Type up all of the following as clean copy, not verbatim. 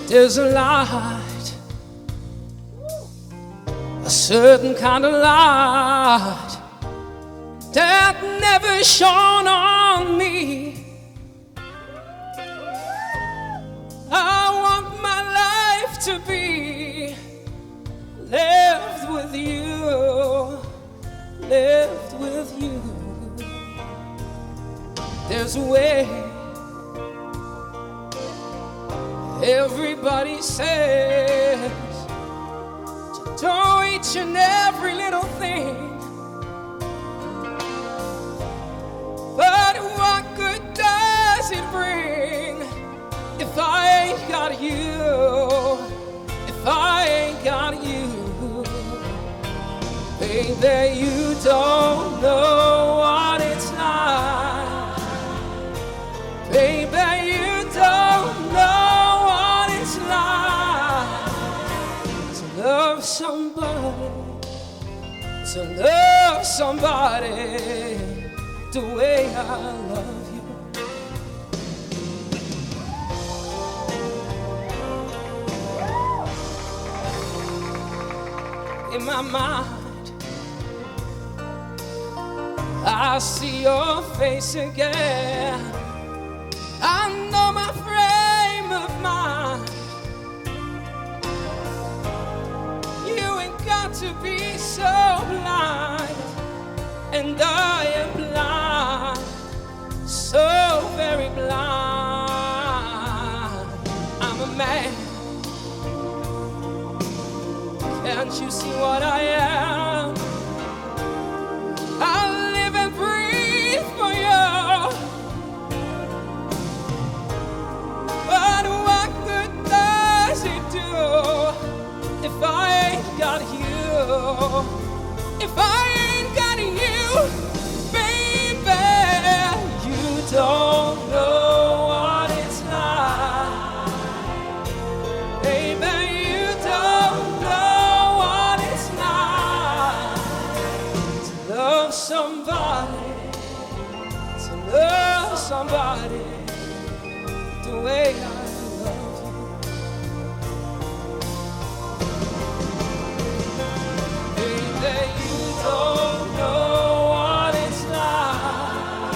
There's a light, a certain kind of light that never shone on me. I want my life to be lived with you, lived with you. There's a way. Everybody says to do each and every little thing, but what good does it bring if I ain't got you, if I ain't got you? Baby, you don't know what it's like. Baby, you don't know love somebody, to love somebody the way I love you. In my mind, I see your face again. I know my frame of mind. To be so blind, and I am blind, so very blind. I'm a man, can't you see what I am? I live and breathe for you, but what good does it do if I ain't got you? If I ain't got you, baby, you don't know what it's like. Baby, you don't know what it's like to love somebody, the way I love you. Don't know what it's like.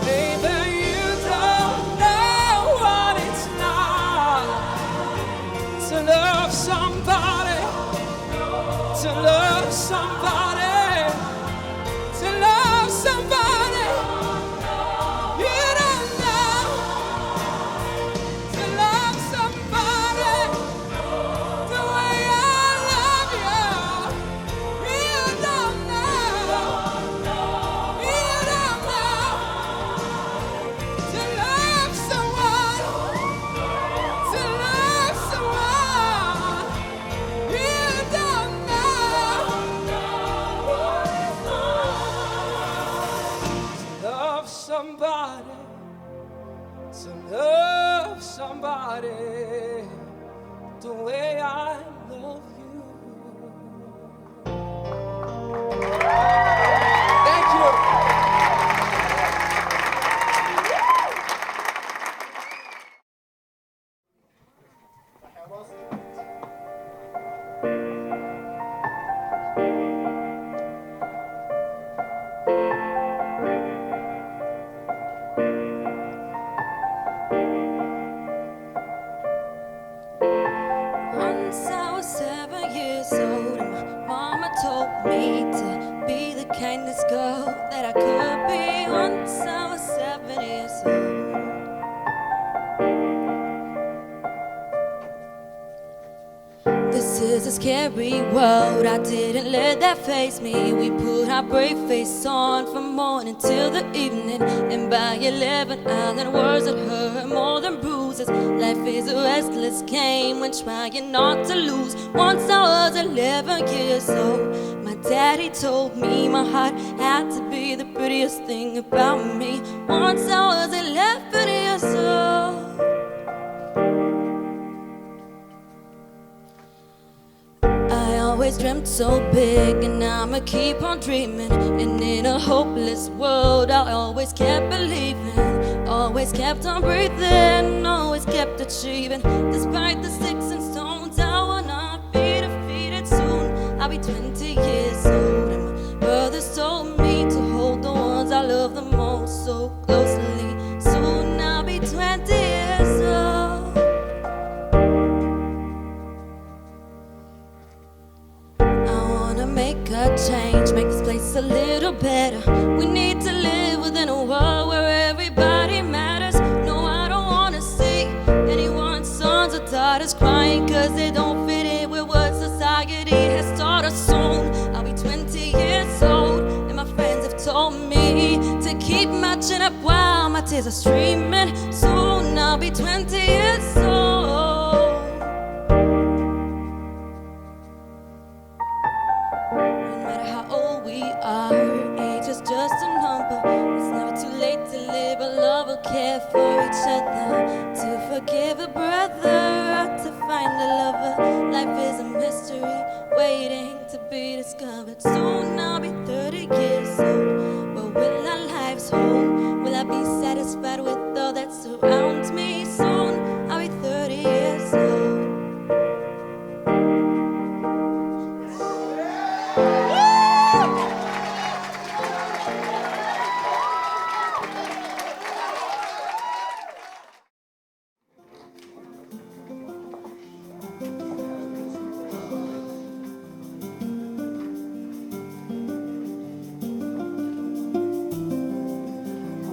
Baby, you don't know what it's like to love somebody, to love somebody, to love somebody. You don't know to love somebody the way I love you. Somebody the way I love you. Thank you. Kindest girl that I could be once I was 7 years old. This is a scary world, I didn't let that faze me. We put our brave face on from morning till the evening, and by 11 island words that hurt more than bruises. Life is a restless game when trying not to lose. Once I was 11 years old, Daddy told me my heart had to be the prettiest thing about me. Once I was 11 years old. I always dreamt so big, and I'ma keep on dreaming. And in a hopeless world, I always kept believing. always kept on breathing, always kept achieving. Despite the sticks and stones, I will not be defeated. Soon I'll be 20 years old, and my brothers told me to hold the ones I love the most so closely. Soon I'll be 20 years old. I wanna make a change, make this place a little better. We need to live within a world where everybody matters. No, I don't wanna see anyone's sons or daughters crying cause they don't fit in with what society has taught us. Soon I'll be 20 years old, and my friends have told me to keep marching up while my tears are streaming. Soon I'll be 20 years old. No matter how old we are, age is just a number. It's never too late to live a love or care for each other, to forgive a brother, to find a lover. Life is a mystery waiting to be discovered. Soon I'll be 30 years old. But will our lives hold? Will I be satisfied with all that surrounds me? Soon I'll be 30 years old.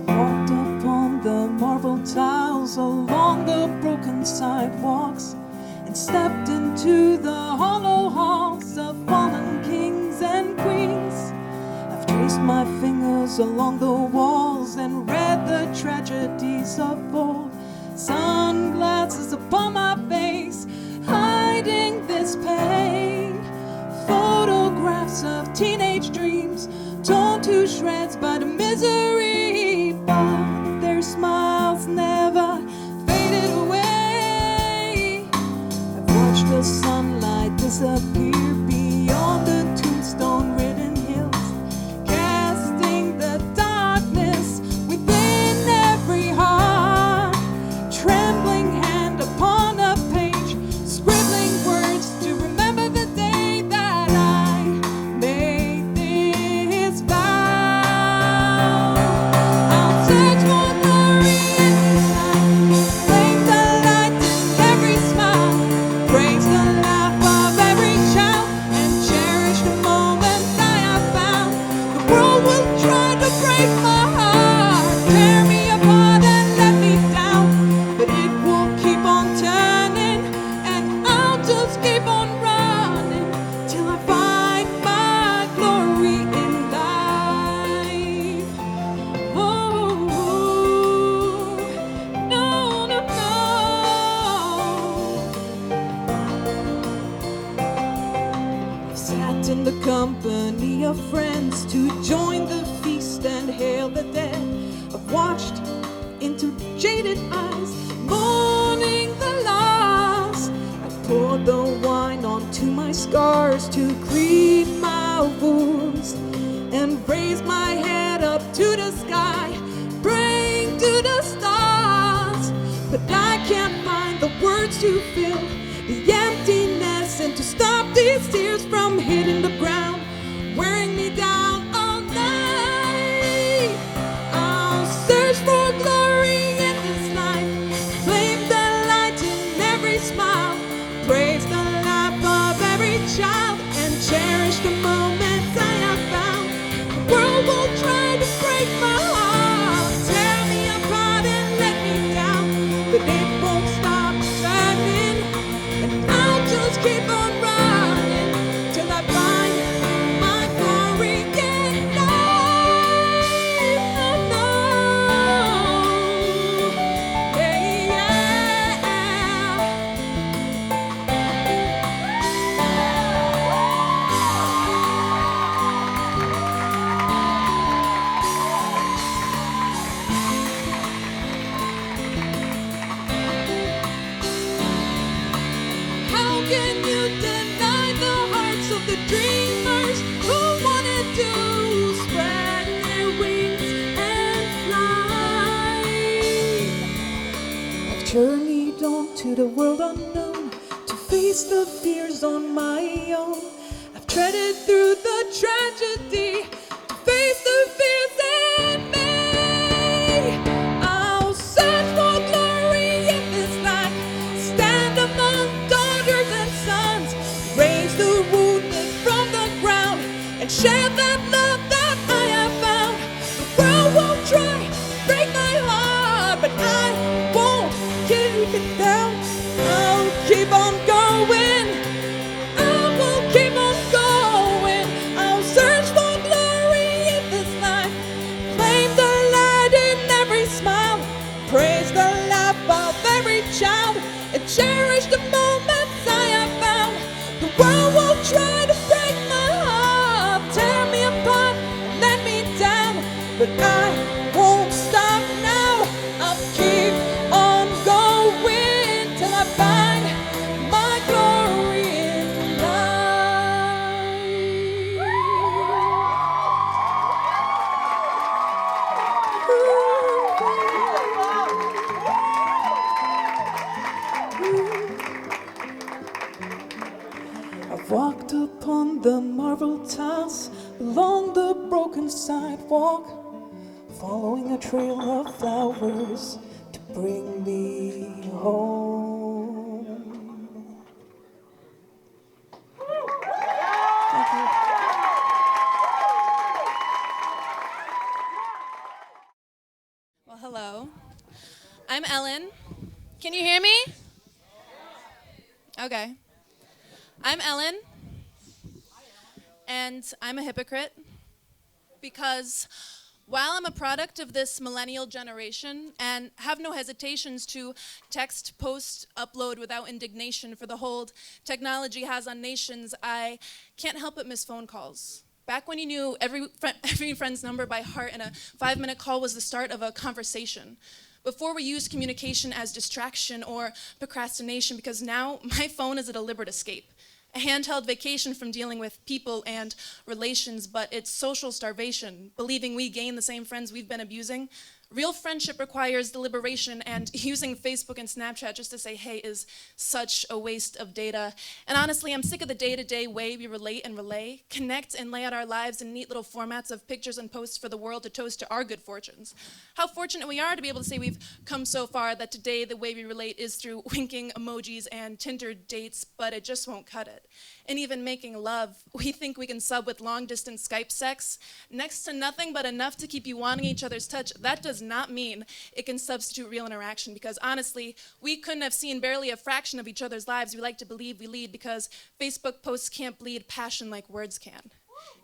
Walked upon the marble tiles along the broken sidewalks, and stepped into the hollow halls of fallen kings and queens. I've traced my fingers along the walls and read the tragedies of old. Sunglasses upon my face, hiding this pain. Photographs of teenage dreams, torn to shreds by the misery, but their smiles never faded away. I've watched the sunlight disappear beyond the tombstone-ridden hills, casting the darkness within every heart. Trembling hand upon a page, scribbling words to remember the day that I made this vow. I'll search for glory in this life, flame the light in every smile, praise the laugh of every child, and cherish the moments I have found. The world will try to break my heart, tear me apart and let me down, but it will keep on turning, and I'll just keep on running till I find my glory in life. Oh, no, no, no. I've sat in the company of friends to join the feast and hail the dead. I've watched into jaded eyes, mourning the loss. I poured the wine onto my scars to clean my wounds, and raised my head up to the sky, praying to the stars. But I can't find the words to fill the emptiness and to stop these tears from hitting the ground, wearing me down all night. I'll search for glory in this life, flame the light in every smile, praise the laugh of every child, and cherish the moments I have found. The world will try to break my heart, tear me apart and let me down, but it won't stop turning, and I'll just keep on running till I find my glory in life. Oh, no. Yeah, yeah. How can you deny the hearts of the dreamers who wanted to spread their wings and fly? to the world unknown, to face the fears on my own. I've treaded through the tragedy, to face the fears in me. I'll search for glory in this life, stand among daughters and sons, raise the wounded from the ground, and share that love that I have found. The world won't try to break my heart, but I won't keep it down. I'll keep on going. I will keep on going. I'll search for glory in this life, claim the light in every smile, praise the laugh of every child, and cherish the moments I have found. The world won't try to break my heart, tear me apart, let me down, but I won't stop now. I'll keep on going till I find my glory in life. I've walked upon the marble tiles, along the broken sidewalk, following a trail of flowers to bring me home. Thank you. Well, hello. I'm Ellen. Can you hear me? Okay. I'm Ellen, and I'm a hypocrite because while I'm a product of this millennial generation and have no hesitations to text, post, upload without indignation for the hold technology has on nations, I can't help but miss phone calls. Back when you knew every friend's number by heart and a 5-minute call was the start of a conversation. Before we used communication as distraction or procrastination, because now my phone is a deliberate escape. A handheld vacation from dealing with people and relations, but it's social starvation, believing we gain the same friends we've been abusing. Real friendship requires deliberation, and using Facebook and Snapchat just to say hey is such a waste of data. And honestly, I'm sick of the day-to-day way we relate and relay, connect and lay out our lives in neat little formats of pictures and posts for the world to toast to our good fortunes. How fortunate we are to be able to say we've come so far that today the way we relate is through winking emojis and Tinder dates, but it just won't cut it. And even making love, we think we can sub with long-distance Skype sex. Next to nothing but enough to keep you wanting each other's touch. That does not mean it can substitute real interaction, because honestly, we couldn't have seen barely a fraction of each other's lives we like to believe we lead, because Facebook posts can't bleed passion like words can.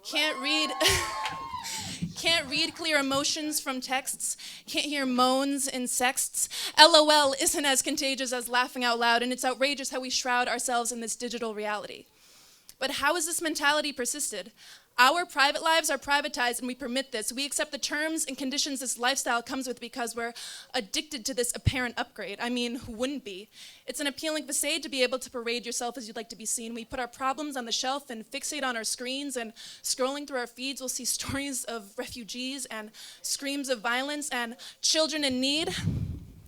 Can't read clear emotions from texts, can't hear moans in sexts. LOL isn't as contagious as laughing out loud, and it's outrageous how we shroud ourselves in this digital reality. But how has this mentality persisted? Our private lives are privatized, and we permit this. We accept the terms and conditions this lifestyle comes with because we're addicted to this apparent upgrade. I mean, who wouldn't be? It's an appealing facade to be able to parade yourself as you'd like to be seen. We put our problems on the shelf and fixate on our screens, and scrolling through our feeds, we'll see stories of refugees and screams of violence and children in need,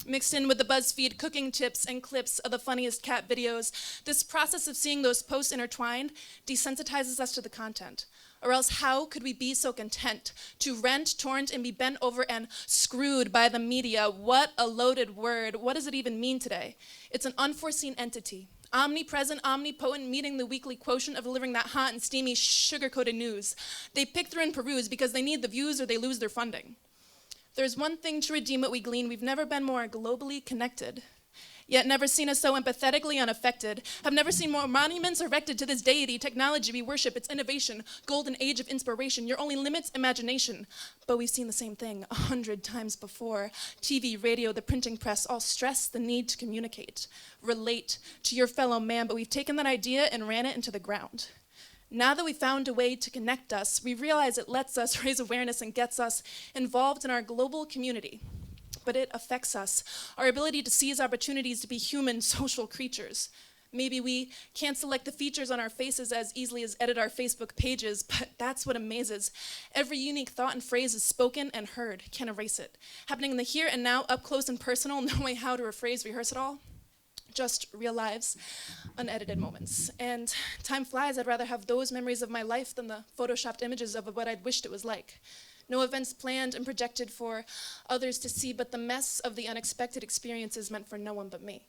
mixed in with the BuzzFeed cooking tips and clips of the funniest cat videos. This process of seeing those posts intertwined desensitizes us to the content. Or else how could we be so content to rent, torrent, and be bent over and screwed by the media? What a loaded word. What does it even mean today? It's an unforeseen entity, omnipresent, omnipotent, meeting the weekly quotient of delivering that hot and steamy, sugar-coated news. They pick through and peruse because they need the views or they lose their funding. There's one thing to redeem what we glean. We've never been more globally connected, yet never seen us so empathetically unaffected. Have never seen more monuments erected to this deity, technology we worship, its innovation, golden age of inspiration. Your only limit's imagination. But we've seen the same thing 100 times before. TV, radio, the printing press, all stress the need to communicate, relate to your fellow man, but we've taken that idea and ran it into the ground. Now that we've found a way to connect us, we realize it lets us raise awareness and gets us involved in our global community. But it affects us, our ability to seize opportunities to be human, social creatures. Maybe we can't select the features on our faces as easily as edit our Facebook pages, but that's what amazes. Every unique thought and phrase is spoken and heard, can't erase it. Happening in the here and now, up close and personal, no way how to rephrase, rehearse it all. just real lives, unedited moments. And time flies, I'd rather have those memories of my life than the photoshopped images of what I'd wished it was like. No events planned and projected for others to see, but the mess of the unexpected experiences meant for no one but me.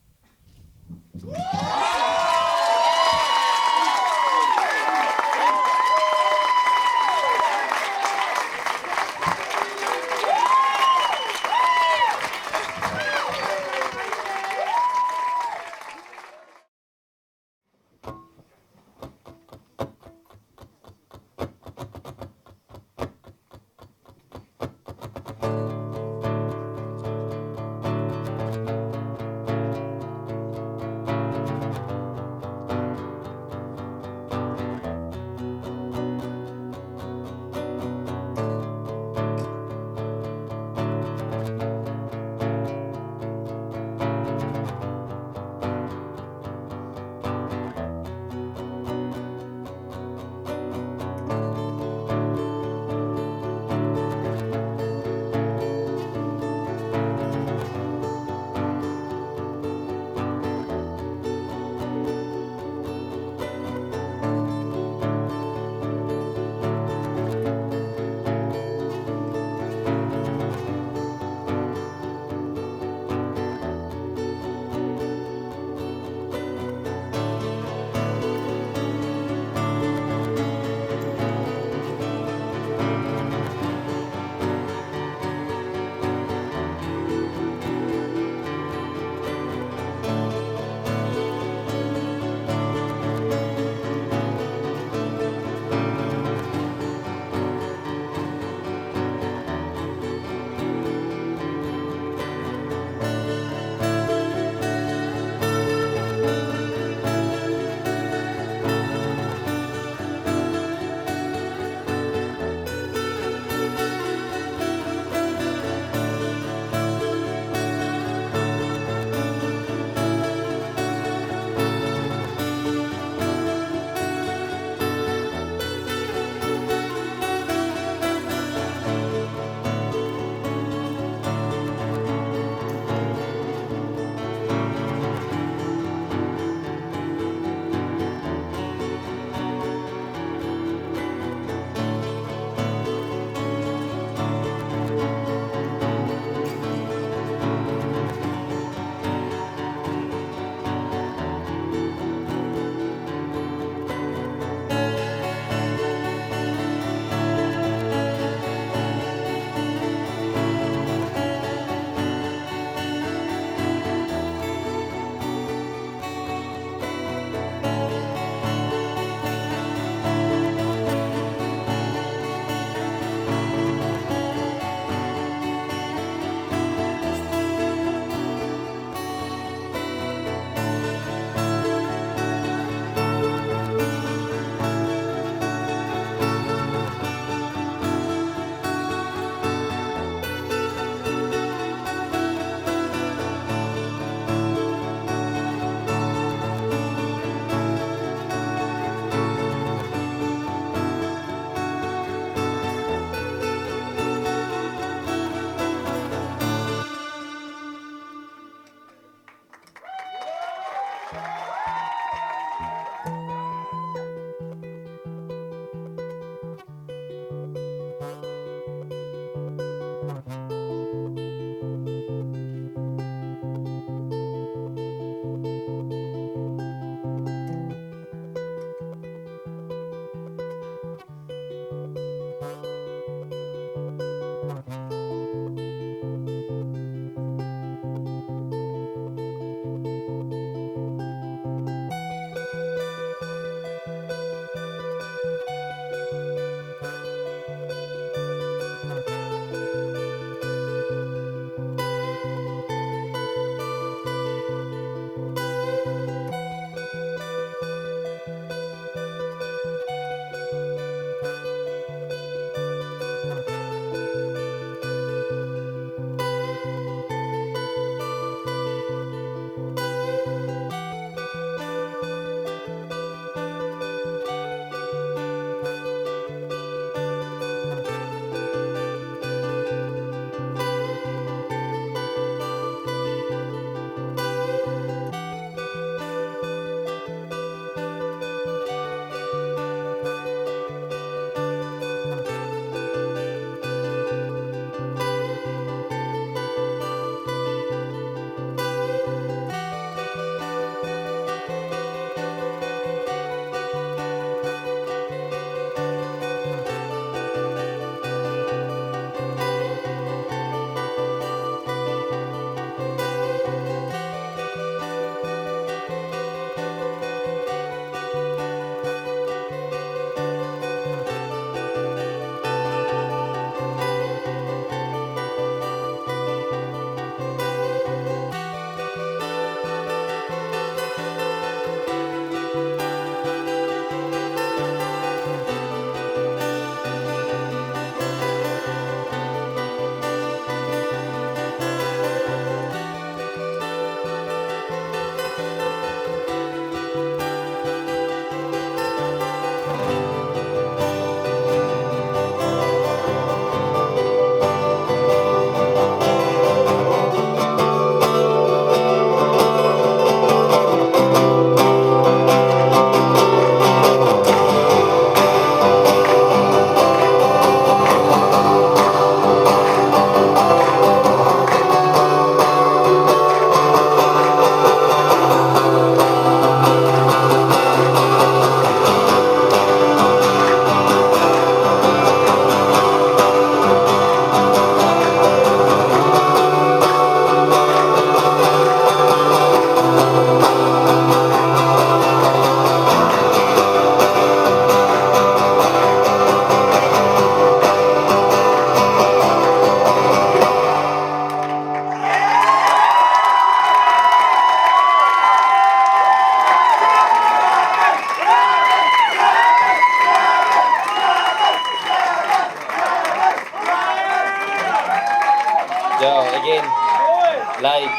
Like,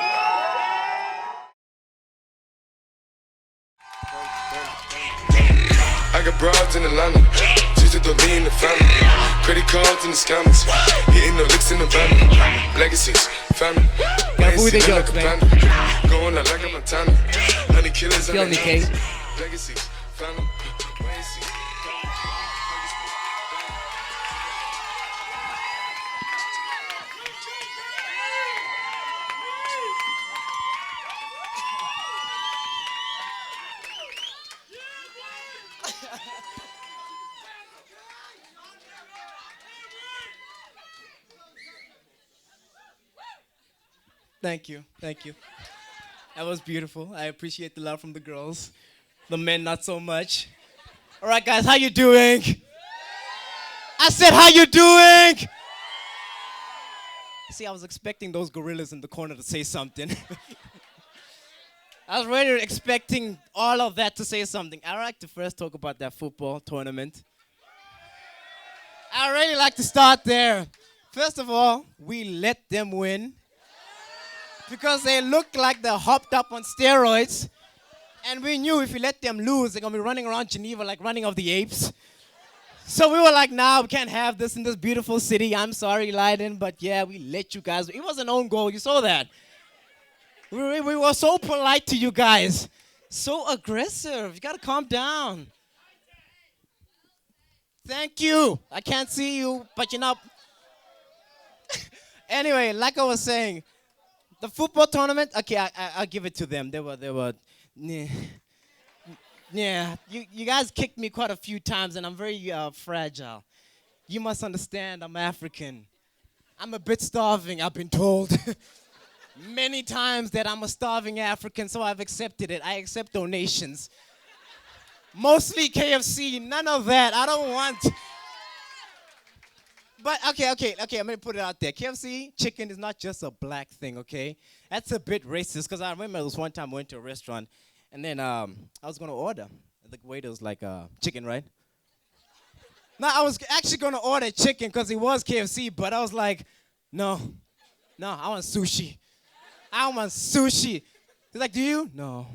I got broads in Atlanta, just to throw me in the family. Credit cards in the scammers, hitting the licks in the van. Legacies, family. Who they jokes, man? Going out like a Montana. Honey killers Kill me, Kate. Legacies, family. Thank you. That was beautiful. I appreciate the love from the girls. The men, not so much. All right, guys, how you doing? I said, how you doing? See, I was expecting those gorillas in the corner to say something. I was really expecting all of that to say something. I'd like to first talk about that football tournament. I really like to start there. First of all, we let them win. Because they looked like they're hopped up on steroids. And we knew if we let them lose, they're going to be running around Geneva like running of the apes. So we were like, nah, we can't have this in this beautiful city. I'm sorry, Leiden, but yeah, we let you guys. It was an own goal. You saw that. We were so polite to you guys. So aggressive. You got to calm down. Thank you. I can't see you, but you know. Anyway, like I was saying, the football tournament, okay, I'll give it to them. They were, yeah. You guys kicked me quite a few times, and I'm very fragile. You must understand, I'm African. I'm a bit starving, I've been told many times that I'm a starving African, so I've accepted it. I accept donations. Mostly KFC, none of that. I don't want. But okay, I'm gonna put it out there. KFC chicken is not just a black thing, okay? That's a bit racist, because I remember this one time I went to a restaurant, and then I was gonna order. The waiter was like, chicken, right? No, I was actually gonna order chicken, because it was KFC, but I was like, no, I want sushi. He's like, do you? No.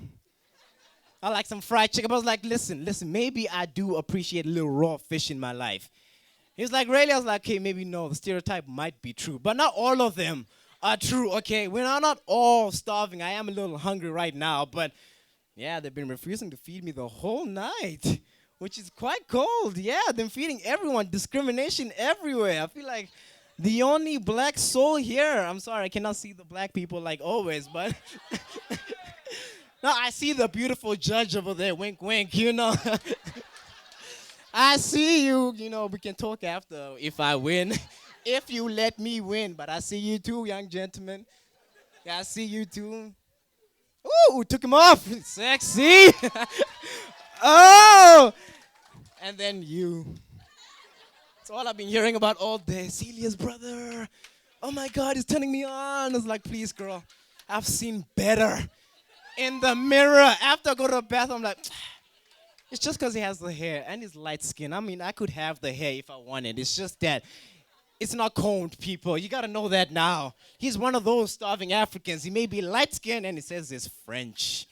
I like some fried chicken. But I was like, listen, maybe I do appreciate a little raw fish in my life. He was like, really? I was like, okay, maybe no, the stereotype might be true. But not all of them are true, okay? We're not all starving. I am a little hungry right now. But, yeah, they've been refusing to feed me the whole night, which is quite cold. Yeah, they're feeding everyone. Discrimination everywhere. I feel like the only black soul here. I'm sorry, I cannot see the black people like always, but... No, I see the beautiful judge over there. Wink, wink, you know. I see you, we can talk after if I win, if you let me win. But I see you too, young gentlemen. Yeah, I see you too. Ooh, took him off. Sexy. Oh. And then you. That's all I've been hearing about all day. Celia's brother. Oh my God, he's turning me on. I was like, please, girl, I've seen better. In the mirror. After I go to the bathroom, I'm like... It's just because he has the hair and he's light skin. I mean, I could have the hair if I wanted. It's just that it's not combed, people. You got to know that now. He's one of those starving Africans. He may be light skinned and he says he's French.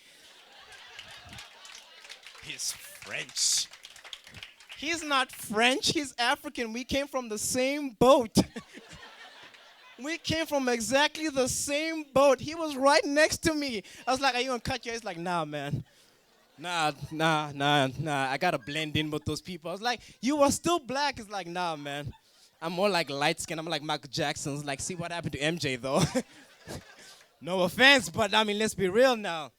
He's French. He's not French. He's African. We came from the same boat. We came from exactly the same boat. He was right next to me. I was like, are you going to cut your hair? He's like, nah, man. Nah. I gotta blend in with those people. I was like, you are still black. It's like, nah, man. I'm more like light skin. I'm like Michael Jackson. It's like, see what happened to MJ, though. No offense, but I mean, let's be real now.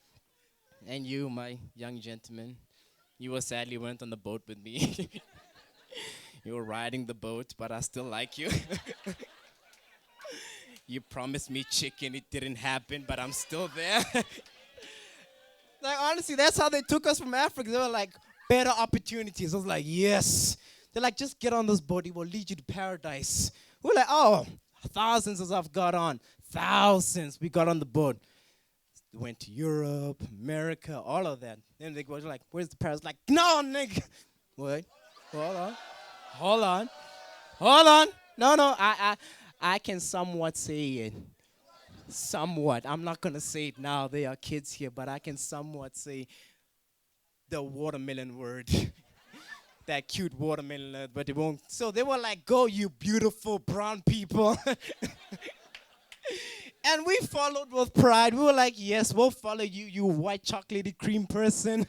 And you, my young gentleman, you sadly went on the boat with me. You were riding the boat, but I still like you. You promised me chicken. It didn't happen, but I'm still there. Like, honestly, that's how they took us from Africa. They were like, better opportunities. I was like, yes. They're like, just get on this boat. It will lead you to paradise. We're like, oh, thousands as I've got on. Thousands. We got on the boat. We went to Europe, America, all of that. Then they were like, where's the paradise? Like, no, nigga. Wait. Hold on. No. I can somewhat say it. somewhat. I'm not gonna say it now. There are kids here, but I can somewhat say the watermelon word. That cute watermelon word, but it won't. So they were like, "Go, you beautiful brown people." And we followed with pride. We were like, "Yes, we'll follow you, you white chocolatey cream person."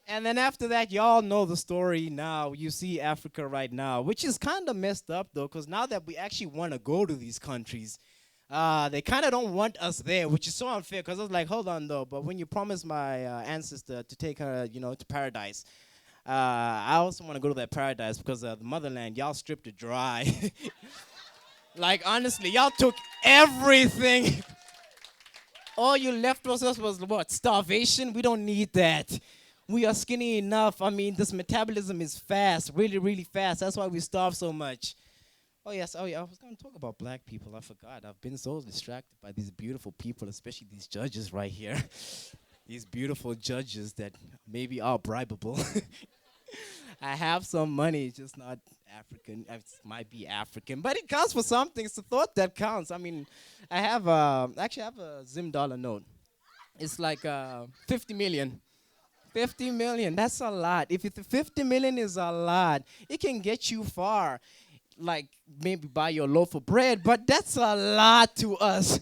And then after that, y'all know the story now. You see Africa right now, which is kind of messed up, though, because now that we actually want to go to these countries, they kind of don't want us there, which is so unfair, because I was like, hold on, though, but when you promised my ancestor to take her, to paradise, I also want to go to that paradise because the motherland, y'all stripped it dry. Like, honestly, y'all took everything. All you left us was what? Starvation? We don't need that. We are skinny enough. I mean, this metabolism is fast, really, really fast. That's why we starve so much. Oh, yes. Oh, yeah. I was going to talk about black people. I forgot. I've been so distracted by these beautiful people, especially these judges right here. These beautiful judges that maybe are bribable. I have some money, it's just not African. It might be African, but it counts for something. It's the thought that counts. I mean, I have actually I have a Zim dollar note. It's like 50 million. 50 million, that's a lot. If 50 million is a lot, it can get you far. Like maybe buy your loaf of bread, but that's a lot to us.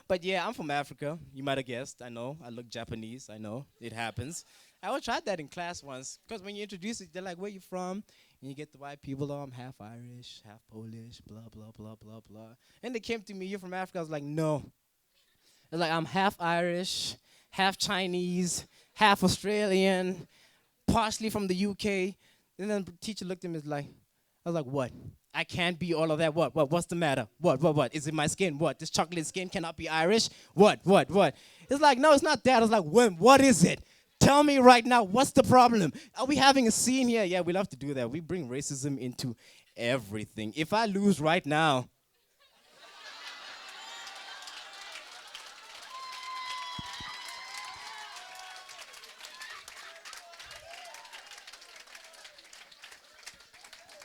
But yeah, I'm from Africa. You might have guessed. I know. I look Japanese. I know. It happens. I tried that in class once. Because when you introduce it, they're like, where you from? And you get the white people, oh, I'm half Irish, half Polish, blah, blah, blah, blah, blah. And they came to me, you're from Africa? I was like, no. I was like, I'm half Irish, half Chinese, half Australian, partially from the UK. And then the teacher looked at me like, I was like, what? I can't be all of that. What? What's the matter? What? Is it my skin? What? This chocolate skin cannot be Irish? What? It's like, no, it's not that. I was like, what is it? Tell me right now, what's the problem? Are we having a scene here? Yeah, we love to do that. We bring racism into everything. If I lose right now,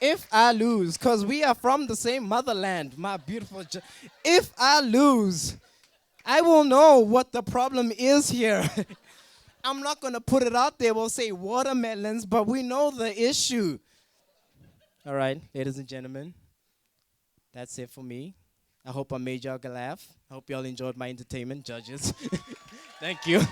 if I lose, because we are from the same motherland, my beautiful, if I lose, I will know what the problem is here. I'm not going to put it out there. We'll say watermelons, but we know the issue. All right, ladies and gentlemen, that's it for me. I hope I made y'all laugh. I hope y'all enjoyed my entertainment, judges. Thank you.